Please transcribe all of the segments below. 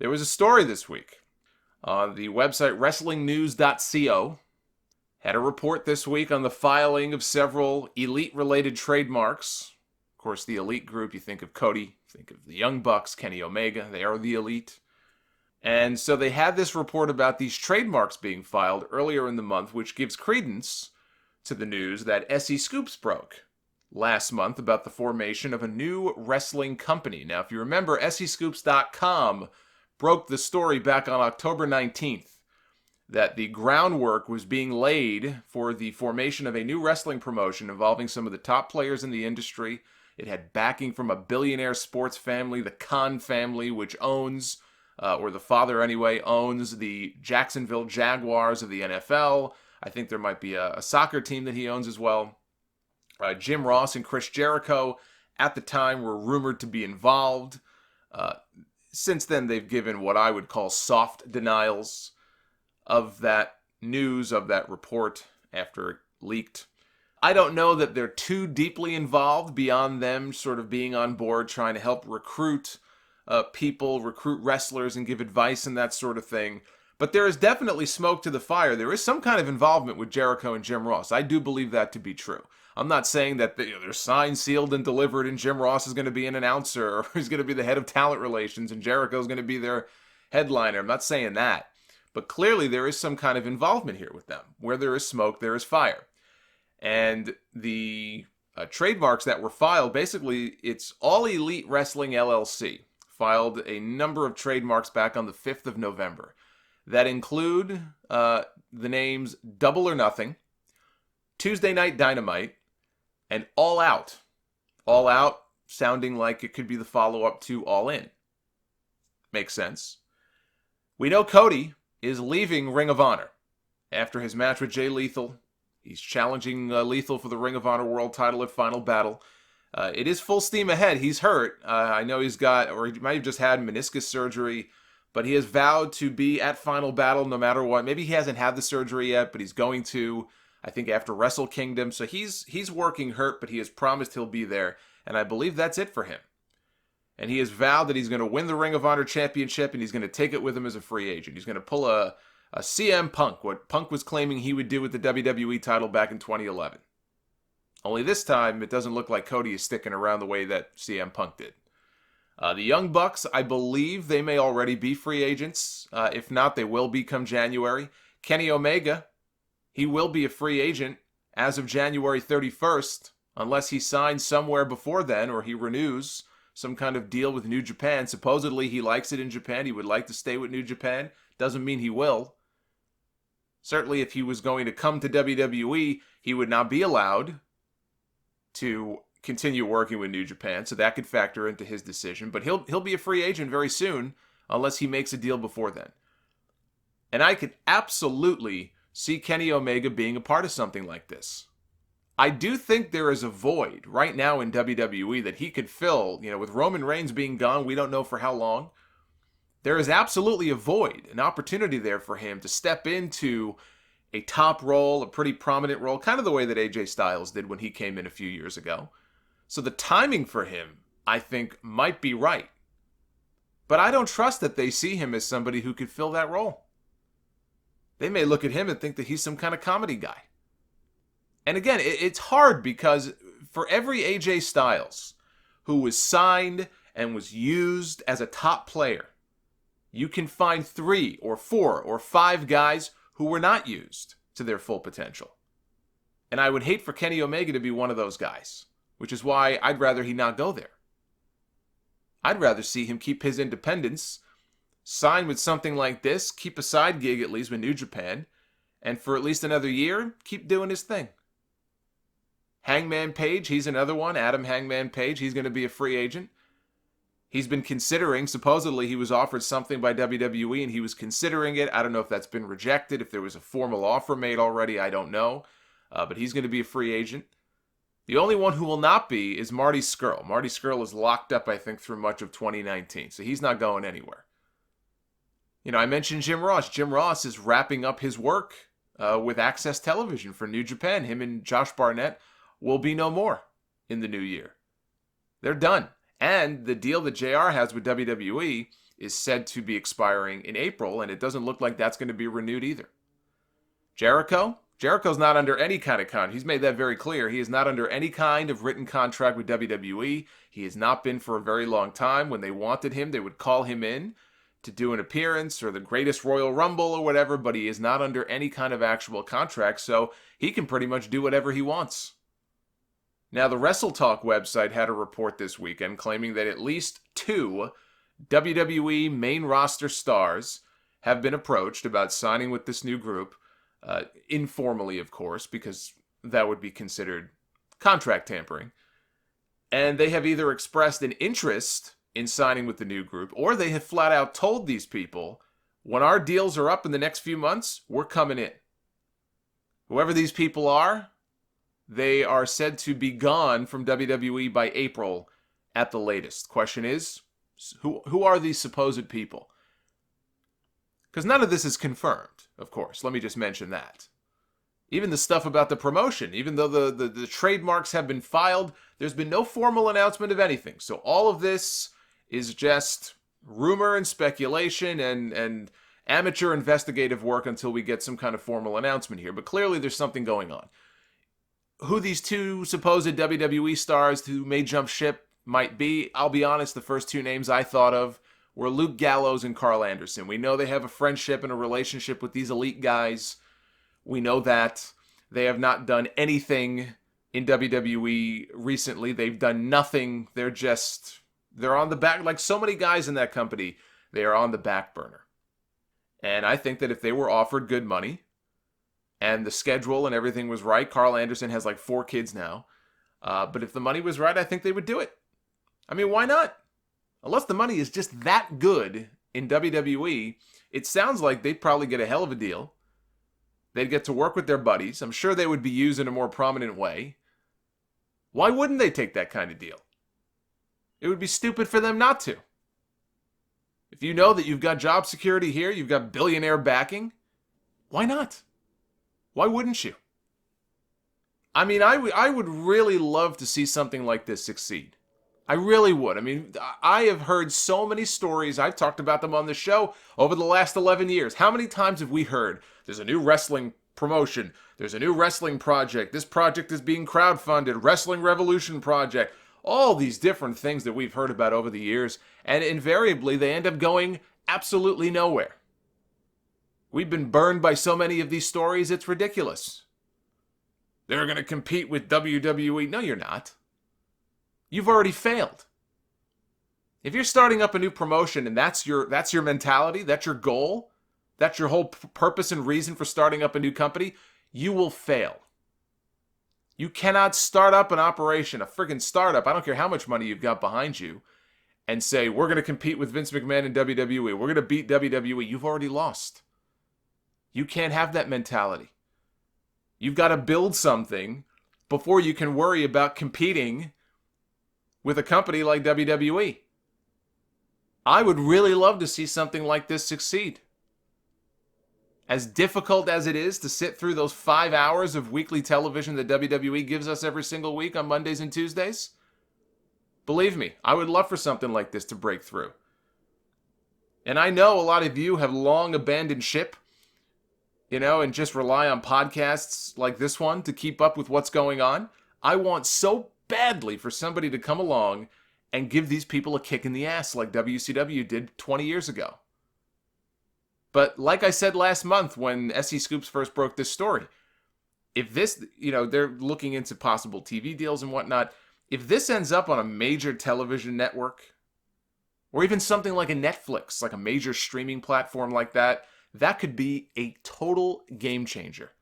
There was a story this week on the website wrestlingnews.co. Had a report this week on the filing of several Elite-related trademarks. Of course, the Elite group, you think of Cody, think of the Young Bucks, Kenny Omega, they are the Elite. And so they had this report about these trademarks being filed earlier in the month, which gives credence to the news that SE Scoops broke last month about the formation of a new wrestling company. Now, if you remember, SEScoops.com broke the story back on October 19th that the groundwork was being laid for the formation of a new wrestling promotion involving some of the top players in the industry. It had backing from a billionaire sports family, the Khan family, which owns, or the father anyway, owns the Jacksonville Jaguars of the NFL. I think there might be a soccer team that he owns as well. Jim Ross and Chris Jericho at the time were rumored to be involved. Since then, they've given what I would call soft denials of that news, of that report after it leaked. I don't know that they're too deeply involved beyond them sort of being on board, trying to help recruit people, recruit wrestlers, and give advice and that sort of thing. But there is definitely smoke to the fire. There is some kind of involvement with Jericho and Jim Ross. I do believe that to be true. I'm not saying that they're signed, sealed, and delivered, and Jim Ross is going to be an announcer, or he's going to be the head of talent relations, and Jericho is going to be their headliner. I'm not saying that. But clearly there is some kind of involvement here with them. Where there is smoke, there is fire. And the trademarks that were filed, basically, it's All Elite Wrestling LLC. Filed a number of trademarks back on the 5th of November that include the names Double or Nothing, Tuesday Night Dynamite, and All Out. All Out sounding like it could be the follow-up to All In. Makes sense. We know Cody is leaving Ring of Honor after his match with Jay Lethal. He's challenging Lethal for the Ring of Honor World title at Final Battle. It is full steam ahead. He's hurt. I know he's got, or he might have just had meniscus surgery, but he has vowed to be at Final Battle no matter what. Maybe he hasn't had the surgery yet, but he's going to, I think, after Wrestle Kingdom. So he's working hurt, but he has promised he'll be there, and I believe that's it for him. And he has vowed that he's going to win the Ring of Honor Championship, and he's going to take it with him as a free agent. He's going to pull a CM Punk, what Punk was claiming he would do with the WWE title back in 2011. Only this time, it doesn't look like Cody is sticking around the way that CM Punk did. The Young Bucks, I believe they may already be free agents. If not, they will be come January. Kenny Omega, he will be a free agent as of January 31st, unless he signs somewhere before then or he renews some kind of deal with New Japan. Supposedly, he likes it in Japan. He would like to stay with New Japan. Doesn't mean he will. Certainly, if he was going to come to WWE, he would not be allowed to continue working with New Japan, so that could factor into his decision. But he'll be a free agent very soon, unless he makes a deal before then. And I could absolutely see Kenny Omega being a part of something like this. I do think there is a void right now in WWE that he could fill. With Roman Reigns being gone, we don't know for how long. There is absolutely a void, an opportunity there for him to step into a top role, a pretty prominent role, kind of the way that AJ Styles did when he came in a few years ago. So the timing for him, I think, might be right. But I don't trust that they see him as somebody who could fill that role. They may look at him and think that he's some kind of comedy guy. And again, it's hard because for every AJ Styles who was signed and was used as a top player, you can find 3 or 4 or 5 guys who were not used to their full potential. And I would hate for Kenny Omega to be one of those guys, which is why I'd rather he not go there. I'd rather see him keep his independence, sign with something like this, keep a side gig at least with New Japan, and for at least another year, keep doing his thing. Hangman Page, he's another one. Adam Hangman Page, he's going to be a free agent. He's been considering, supposedly he was offered something by WWE and he was considering it. I don't know if that's been rejected, if there was a formal offer made already, I don't know. But he's going to be a free agent. The only one who will not be is Marty Scurll. Marty Scurll is locked up, I think, through much of 2019, so he's not going anywhere. I mentioned Jim Ross. Jim Ross is wrapping up his work with Access Television for New Japan. Him and Josh Barnett will be no more in the new year. They're done. And the deal that JR has with WWE is said to be expiring in April, and it doesn't look like that's going to be renewed either. Jericho's not under any kind of contract. He's made that very clear. He is not under any kind of written contract with WWE. He has not been for a very long time. When they wanted him, they would call him in to do an appearance or the greatest Royal Rumble or whatever, but he is not under any kind of actual contract, so he can pretty much do whatever he wants. Now, the WrestleTalk website had a report this weekend claiming that at least 2 WWE main roster stars have been approached about signing with this new group, informally, of course, because that would be considered contract tampering. And they have either expressed an interest in signing with the new group, or they have flat out told these people, when our deals are up in the next few months, we're coming in. Whoever these people are, they are said to be gone from WWE by April at the latest. Question is, who are these supposed people? Because none of this is confirmed, of course. Let me just mention that. Even the stuff about the promotion, even though the trademarks have been filed, there's been no formal announcement of anything. So all of this is just rumor and speculation and amateur investigative work until we get some kind of formal announcement here. But clearly there's something going on. Who these 2 supposed WWE stars who may jump ship might be, I'll be honest, the first 2 names I thought of were Luke Gallows and Carl Anderson. We know they have a friendship and a relationship with these elite guys. We know that. They have not done anything in WWE recently. They've done nothing. They're on the back, like so many guys in that company, they are on the back burner. And I think that if they were offered good money and the schedule and everything was right, Carl Anderson has like 4 kids now, but if the money was right, I think they would do it. I mean, why not? Unless the money is just that good in WWE, it sounds like they'd probably get a hell of a deal. They'd get to work with their buddies. I'm sure they would be used in a more prominent way. Why wouldn't they take that kind of deal? It would be stupid for them not to. If you know that you've got job security here, you've got billionaire backing, why not? Why wouldn't you? I mean, I would really love to see something like this succeed. I really would. I mean, I have heard so many stories. I've talked about them on the show over the last 11 years. How many times have we heard there's a new wrestling promotion, there's a new wrestling project, this project is being crowdfunded, Wrestling Revolution project, all these different things that we've heard about over the years, and invariably they end up going absolutely nowhere. We've been burned by so many of these stories, it's ridiculous. They're going to compete with WWE. No, you're not. You've already failed. If you're starting up a new promotion and that's your mentality, that's your goal, that's your whole purpose and reason for starting up a new company, you will fail. You cannot start up an operation, a friggin' startup, I don't care how much money you've got behind you, and say, we're going to compete with Vince McMahon and WWE. We're going to beat WWE. You've already lost. You can't have that mentality. You've got to build something before you can worry about competing with a company like WWE. I would really love to see something like this succeed. As difficult as it is to sit through those 5 hours of weekly television that WWE gives us every single week on Mondays and Tuesdays, believe me, I would love for something like this to break through. And I know a lot of you have long abandoned ship, and just rely on podcasts like this one to keep up with what's going on. I want so badly for somebody to come along and give these people a kick in the ass like WCW did 20 years ago. But like I said last month when SE Scoops first broke this story, if this, they're looking into possible TV deals and whatnot, if this ends up on a major television network, or even something like a Netflix, like a major streaming platform like that, that could be a total game changer.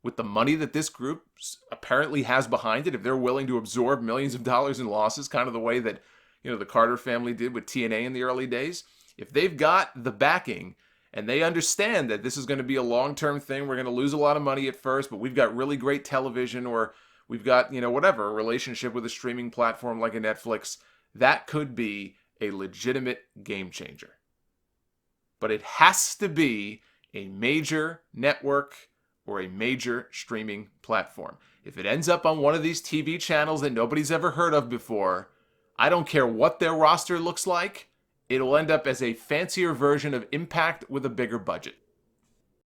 With the money that this group apparently has behind it, if they're willing to absorb millions of dollars in losses, kind of the way that, the Carter family did with TNA in the early days, if they've got the backing and they understand that this is going to be a long-term thing, we're going to lose a lot of money at first, but we've got really great television, or we've got, whatever, a relationship with a streaming platform like a Netflix, that could be a legitimate game changer. But it has to be a major network or a major streaming platform. If it ends up on one of these TV channels that nobody's ever heard of before, I don't care what their roster looks like, it'll end up as a fancier version of Impact with a bigger budget.